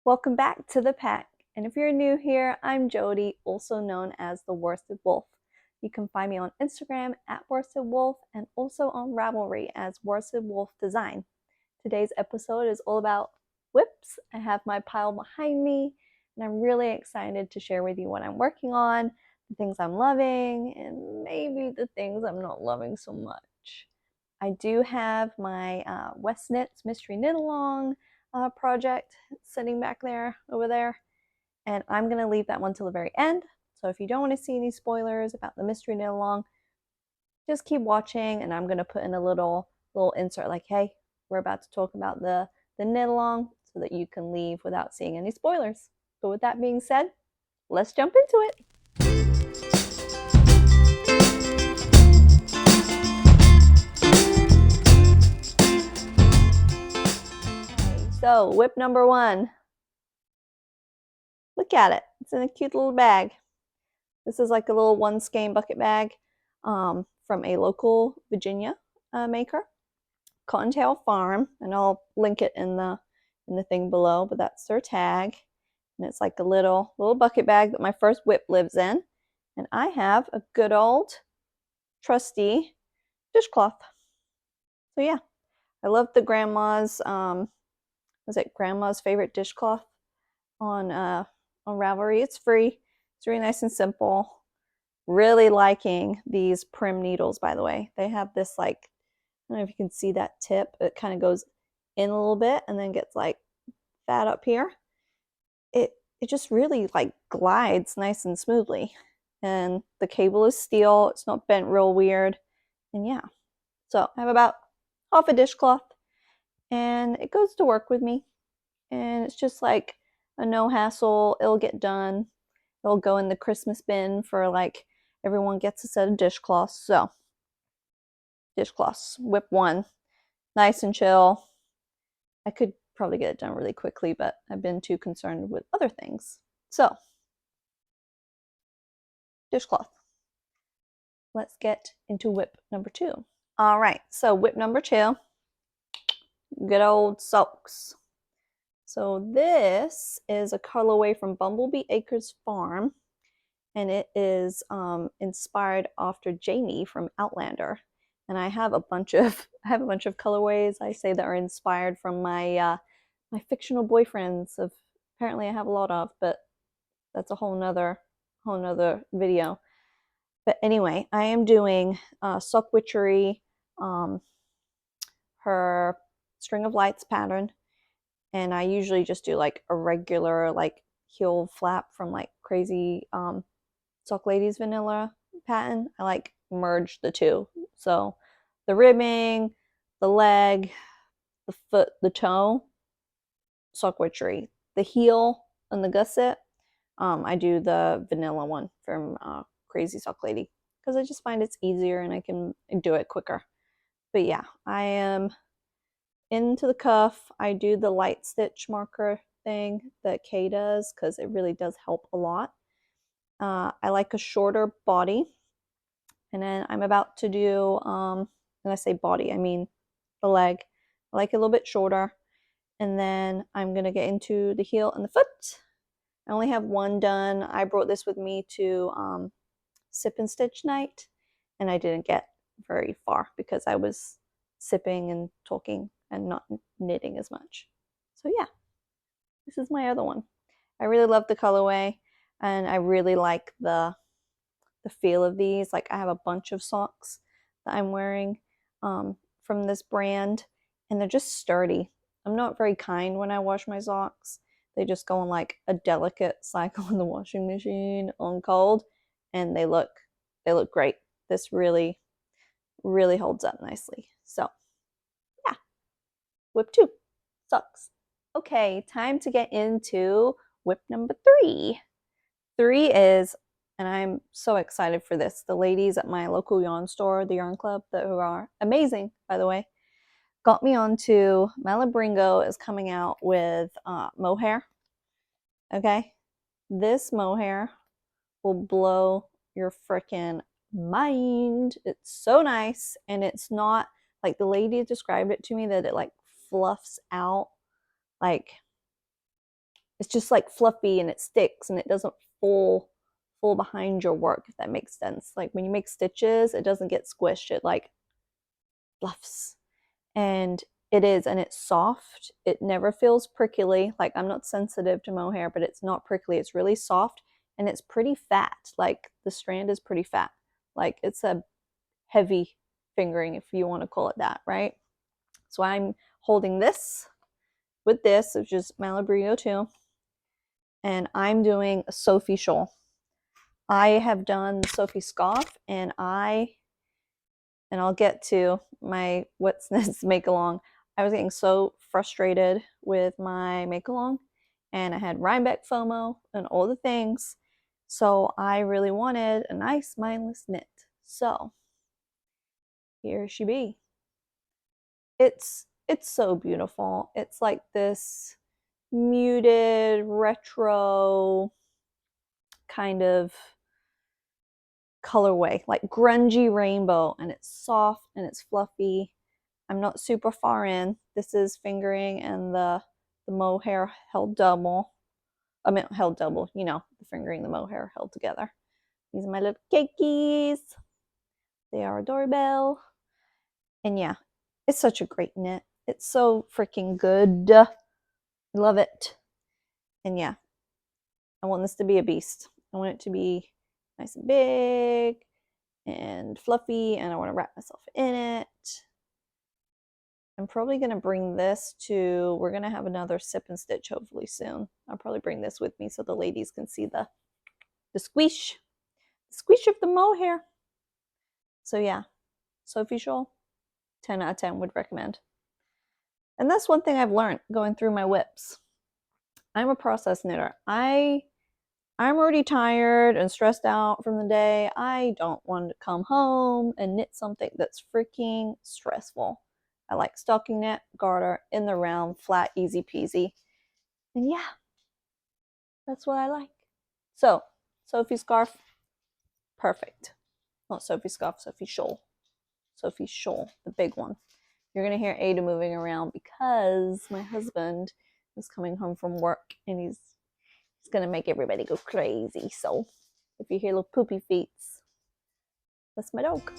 Welcome back to the pack. And if you're new here, I'm Jody, also known as the Worsted Wolf. You can find me on Instagram at Worsted Wolf and also on Ravelry as Worsted Wolf Design. Today's episode is all about whips. I have my pile behind me, and I'm really excited to share with you what I'm working on, the things I'm loving, and maybe the things I'm not loving so much. I do have my West Knits Mystery Knit Along project sitting back there, over there, and I'm going to leave that one till the very end. So if you don't want to see any spoilers about the Mystery Knit Along, just keep watching, and I'm going to put in a little insert like, hey, we're about to talk about the knit along, so that you can leave without seeing any spoilers. But with that being said, let's jump into it. Okay, so whip number one. Look at it. It's in a cute little bag. This is like a little one skein bucket bag from a local Virginia maker, Cottontail Farm, and I'll link it in the thing below, but that's their tag. And it's like a little bucket bag that my first whip lives in. And I have a good old trusty dishcloth. So yeah, I love the grandma's was it grandma's favorite dishcloth on Ravelry. It's free. It's really nice and simple. Really liking these prim needles, by the way. They have this, like, I don't know if you can see that tip. It kind of goes in a little bit and then gets like fat up here. It just really like glides nice and smoothly. And the cable is steel. It's not bent real weird. And yeah, so I have about half a dishcloth, and it goes to work with me. And it's just like a no hassle. It'll get done. It'll go in the Christmas bin for like everyone gets a set of dishcloths. So dishcloths, whip one, nice and chill. I could probably get it done really quickly, but I've been too concerned with other things. So dishcloth. Let's get into whip number two. All right, so whip number two, good old socks. So this is a colorway from Bumblebee Acres Farm, and it is inspired after Jamie from Outlander. And I have a bunch of colorways I say that are inspired from my my fictional boyfriends. Of apparently I have a lot of, but that's a whole nother video. But anyway, I am doing Sock Witchery, her String of Lights pattern, and I usually just do like a regular like heel flap from like Crazy Sock Ladies vanilla pattern. I like merge the two. So the ribbing, the leg, the foot, the toe, Sock Witchery. The heel and the gusset, I do the vanilla one from Crazy Sock Lady, because I just find it's easier and I can do it quicker. But yeah, I am into the cuff. I do the light stitch marker thing that Kay does, because it really does help a lot. I like a shorter body, and then I'm about to do, when I say body, I mean the leg. I like it a little bit shorter, and then I'm gonna get into the heel and the foot. I only have one done. I brought this with me to sip and stitch night, and I didn't get very far because I was sipping and talking and not knitting as much. So yeah, this is my other one. I really love the colorway, and I really like the feel of these. Like, I have a bunch of socks that I'm wearing from this brand, and they're just sturdy. I'm not very kind when I wash my socks. They just go on like a delicate cycle in the washing machine on cold, and they look great. This really holds up nicely. So yeah, whip two, socks. Okay, time to get into whip number three. Three is, and I'm so excited for this, the ladies at my local yarn store, the Yarn Club, who are amazing, by the way, got me onto Malabrigo is coming out with mohair. Okay, this mohair will blow your freaking mind. It's so nice, and it's not like the lady described it to me, that it like fluffs out. Like, it's just like fluffy and it sticks and it doesn't fall behind your work, if that makes sense. Like when you make stitches, it doesn't get squished, it like fluffs. And it is, and it's soft. It never feels prickly. Like I'm not sensitive to mohair, but it's not prickly. It's really soft and it's pretty fat. Like the strand is pretty fat. Like it's a heavy fingering, if you want to call it that, right? So I'm holding this with this, which is malabrigo too, and I'm doing a Sophie shawl. I have done the Sophie scarf, and I'll get to my what's this make along. I was getting so frustrated with my make along, and I had Rhinebeck FOMO and all the things, so I really wanted a nice mindless knit. So here she be. It's so beautiful. It's like this muted retro kind of colorway, like grungy rainbow, and it's soft and it's fluffy. I'm not super far in. This is fingering, and the mohair held double. I mean, held double, you know, the fingering, the mohair held together. These are my little cakeys. They are adorable. And yeah, it's such a great knit. It's so freaking good. I love it. And yeah, I want this to be a beast. I want it to be nice and big and fluffy, and I want to wrap myself in it. I'm probably going to bring this to, we're going to have another sip and stitch hopefully soon. I'll probably bring this with me so the ladies can see the squish of the mohair. So yeah, Sophie shawl, 10 out of 10 would recommend. And that's one thing I've learned going through my whips. I'm a process knitter. I'm already tired and stressed out from the day. I don't want to come home and knit something that's freaking stressful. I like stocking knit, garter, in the round, flat, easy peasy. And yeah, that's what I like. So, Sophie scarf, perfect. Not Sophie scarf, Sophie shawl. Sophie shawl, the big one. You're going to hear Ada moving around because my husband is coming home from work and he's going to make everybody go crazy. So if you hear little poopy feet, that's my dog.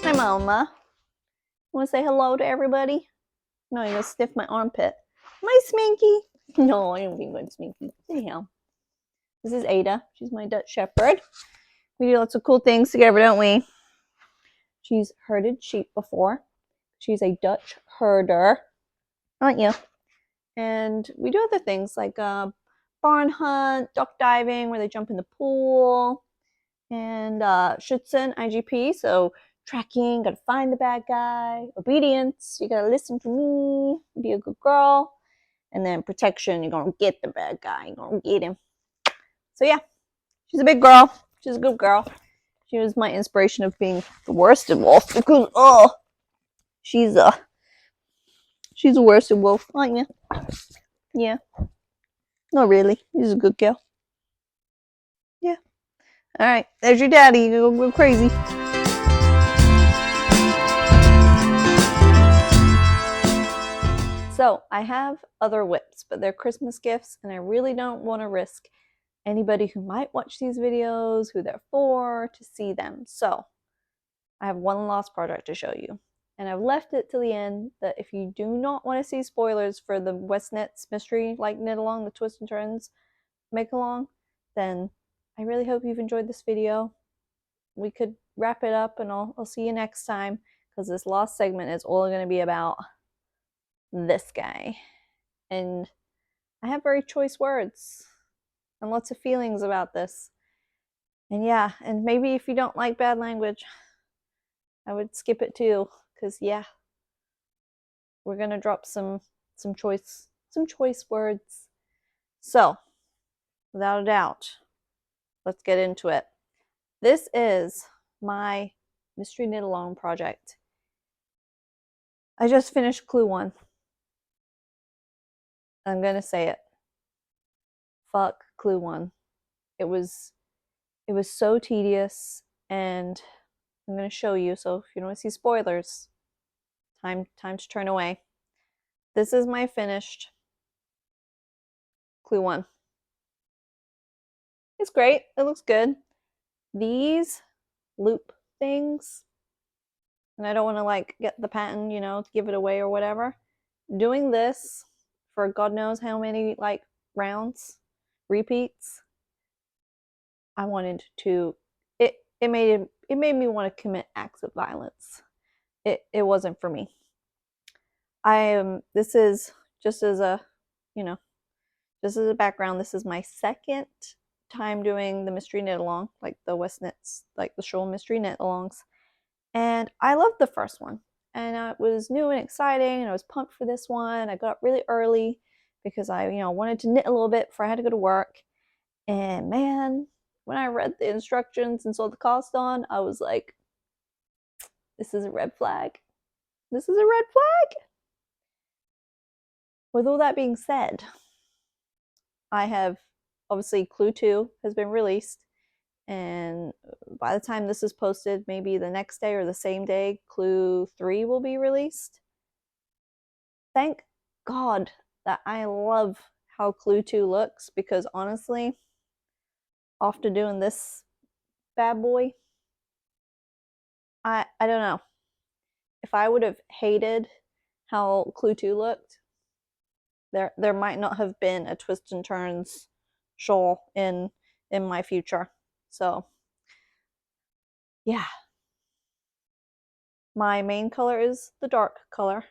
Hi, Mama. Want to say hello to everybody? No, you're going to sniff my armpit. My Sminky. No, I don't think I'm Sminky. Anyhow, this is Ada. She's my Dutch Shepherd. We do lots of cool things together, don't we? She's herded sheep before. She's a Dutch herder, aren't you? And we do other things like barn hunt, duck diving, where they jump in the pool, and Schützen, IGP, so tracking, gotta find the bad guy, obedience, you gotta listen to me, be a good girl, and then protection, you're gonna get the bad guy, you're gonna get him. So yeah, she's a big girl, she's a good girl. She was my inspiration of being the worsted wolf because she's a worsted wolf, aren't you? Yeah. Not really. She's a good girl. Yeah. All right. There's your daddy. You go crazy. So I have other whips, but they're Christmas gifts, and I really don't want to risk anybody who might watch these videos, who they're for, to see them. So I have one last project to show you. And I've left it till the end that if you do not want to see spoilers for the West Knits mystery, like knit along, the twists and turns, make along, then I really hope you've enjoyed this video. We could wrap it up, and I'll see you next time, because this last segment is all going to be about this guy. And I have very choice words and lots of feelings about this. And yeah, and maybe if you don't like bad language, I would skip it too, because yeah, we're going to drop some choice words. So, without a doubt, let's get into it. This is my mystery knit along project. I just finished clue 1. I'm gonna say it. Fuck clue 1. It was so tedious, and I'm gonna show you. So if you don't want to see spoilers, Time to turn away. This is my finished clue one. It's great. It looks good. These loop things, and I don't want to like get the pattern, you know, give it away or whatever. Doing this for God knows how many like rounds, repeats, I wanted to it made me want to commit acts of violence. It wasn't for me. This is just as a, you know, just as a background, this is my second time doing the mystery knit along, like the West Knits, like the Shawl mystery knit alongs. And I loved the first one. And it was new and exciting, and I was pumped for this one. I got up really early because I, you know, wanted to knit a little bit before I had to go to work. And man, when I read the instructions and saw the cost on, I was like, this is a red flag. This is a red flag. With all that being said, I have obviously Clue 2 has been released, and by the time this is posted, maybe the next day or the same day, Clue 3 will be released. Thank God that I love how Clue 2 looks, because honestly, after doing this bad boy, I don't know. If I would have hated how Clue 2 looked, there might not have been a Twist and Turns shawl in my future. So yeah, my main color is the dark color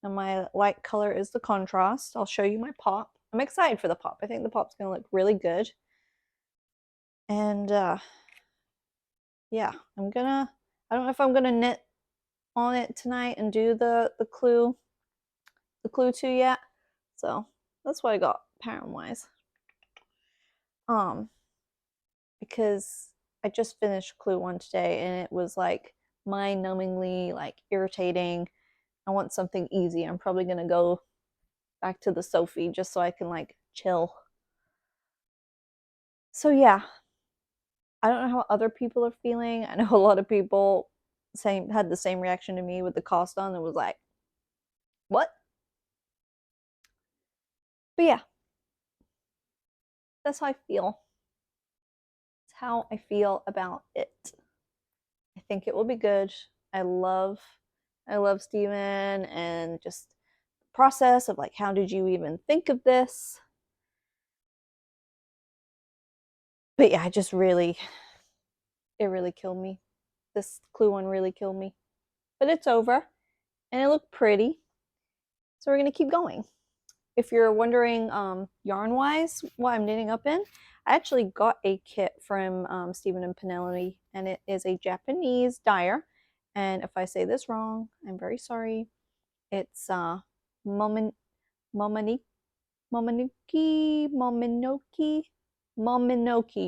and my light color is the contrast. I'll show you my pop. I'm excited for the pop. I think the pop's gonna look really good. And yeah, I don't know if I'm gonna knit on it tonight and do the clue 2 yet. So that's what I got pattern wise. Because I just finished clue 1 today and it was like mind-numbingly like irritating. I want something easy. I'm probably gonna go back to the Sophie just so I can like chill. So yeah, I don't know how other people are feeling. I know a lot of people had the same reaction to me with the cost on. It was like, what? But yeah, that's how I feel. That's how I feel about it. I think it will be good. I love Steven and just the process of like, how did you even think of this? But yeah, it really killed me. This clue one really killed me. But it's over and it looked pretty. So we're gonna keep going. If you're wondering yarn wise what I'm knitting up in, I actually got a kit from Stephen and Penelope, and it is a Japanese dyer. And if I say this wrong, I'm very sorry. It's Mominoki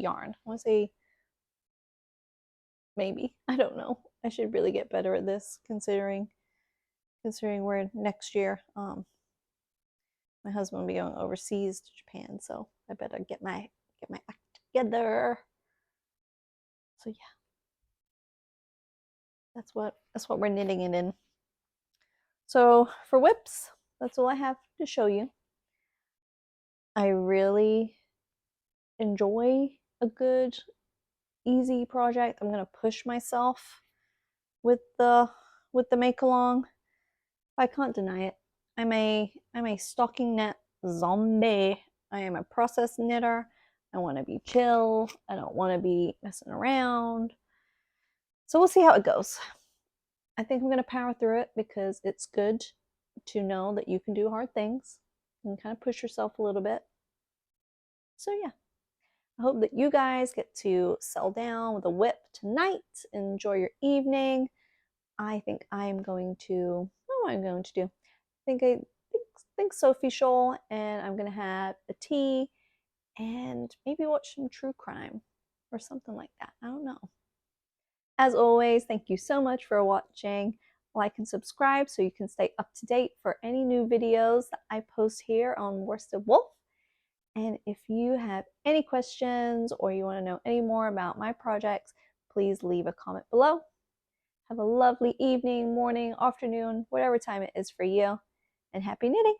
yarn. I want to say maybe. I don't know. I should really get better at this considering we're next year. My husband will be going overseas to Japan, so I better get my act together. So yeah, that's what we're knitting it in. So for whips, that's all I have to show you. I really enjoy a good, easy project. I'm gonna push myself with the make along. I can't deny it. I'm a stocking knit zombie. I am a process knitter. I want to be chill. I don't want to be messing around. So we'll see how it goes. I think I'm going to power through it because it's good to know that you can do hard things and kind of push yourself a little bit. So yeah, I hope that you guys get to settle down with a whip tonight. Enjoy your evening. I think I'm going to, what am I going to do? I think Sophie Shoal, and I'm gonna have a tea and maybe watch some true crime or something like that. I don't know. As always, thank you so much for watching. Like and subscribe so you can stay up to date for any new videos that I post here on Worsted Wolf. And if you have any questions or you want to know any more about my projects, please leave a comment below. Have a lovely evening, morning, afternoon, whatever time it is for you, and happy knitting!